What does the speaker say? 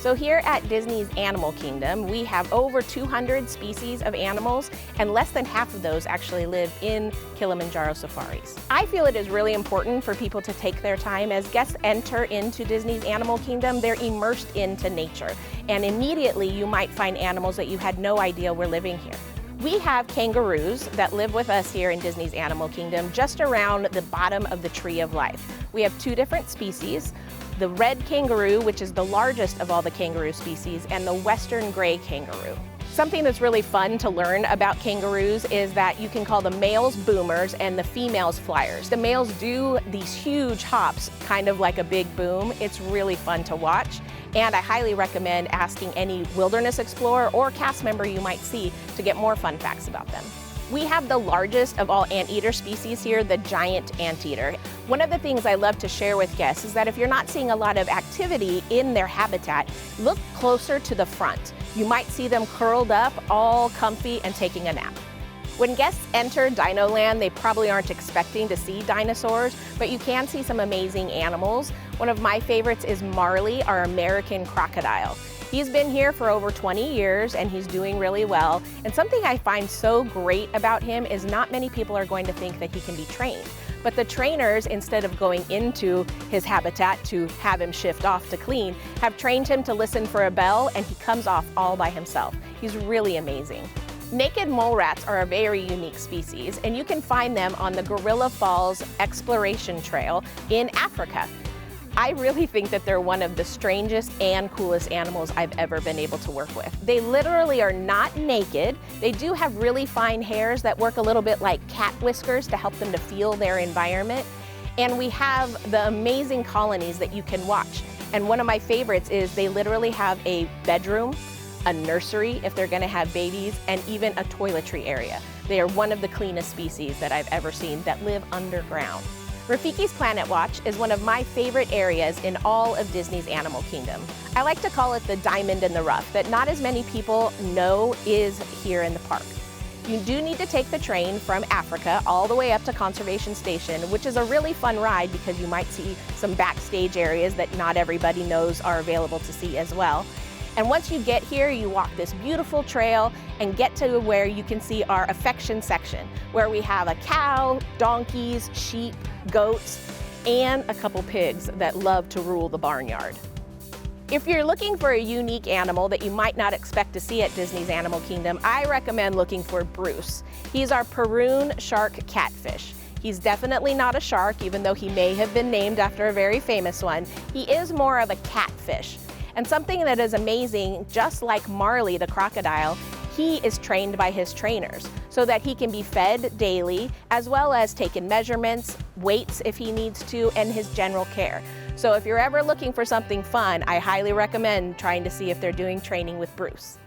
So here at Disney's Animal Kingdom, we have over 200 species of animals, and less than half of those actually live in Kilimanjaro safaris. I feel it is really important for people to take their time. As guests enter into Disney's Animal Kingdom, they're immersed into nature, and immediately you might find animals that you had no idea were living here. We have kangaroos that live with us here in Disney's Animal Kingdom just around the bottom of the Tree of Life. We have two different species, the red kangaroo, which is the largest of all the kangaroo species, and the western gray kangaroo. Something that's really fun to learn about kangaroos is that you can call the males boomers and the females flyers. The males do these huge hops, kind of like a big boom. It's really fun to watch, and I highly recommend asking any wilderness explorer or cast member you might see to get more fun facts about them. We have the largest of all anteater species here, the giant anteater. One of the things I love to share with guests is that if you're not seeing a lot of activity in their habitat, look closer to the front. You might see them curled up, all comfy and taking a nap. When guests enter Dino Land, they probably aren't expecting to see dinosaurs, but you can see some amazing animals. One of my favorites is Marley, our American crocodile. He's been here for over 20 years and he's doing really well. And something I find so great about him is not many people are going to think that he can be trained. But the trainers, instead of going into his habitat to have him shift off to clean, have trained him to listen for a bell, and he comes off all by himself. He's really amazing. Naked mole rats are a very unique species, and you can find them on the Gorilla Falls Exploration Trail in Africa. I really think that they're one of the strangest and coolest animals I've ever been able to work with. They literally are not naked. They do have really fine hairs that work a little bit like cat whiskers to help them to feel their environment. And we have the amazing colonies that you can watch. And one of my favorites is they literally have a bedroom, a nursery if they're gonna have babies, and even a toiletry area. They are one of the cleanest species that I've ever seen that live underground. Rafiki's Planet Watch is one of my favorite areas in all of Disney's Animal Kingdom. I like to call it the diamond in the rough that not as many people know is here in the park. You do need to take the train from Africa all the way up to Conservation Station, which is a really fun ride because you might see some backstage areas that not everybody knows are available to see as well. And once you get here, you walk this beautiful trail and get to where you can see our affection section, where we have a cow, donkeys, sheep, goats, and a couple pigs that love to rule the barnyard. If you're looking for a unique animal that you might not expect to see at Disney's Animal Kingdom, I recommend looking for Bruce. He's our Perun shark catfish. He's definitely not a shark, even though he may have been named after a very famous one. He is more of a catfish. And something that is amazing, just like Marley the crocodile, he is trained by his trainers so that he can be fed daily, as well as taken measurements, weights if he needs to, and his general care. So if you're ever looking for something fun, I highly recommend trying to see if they're doing training with Bruce.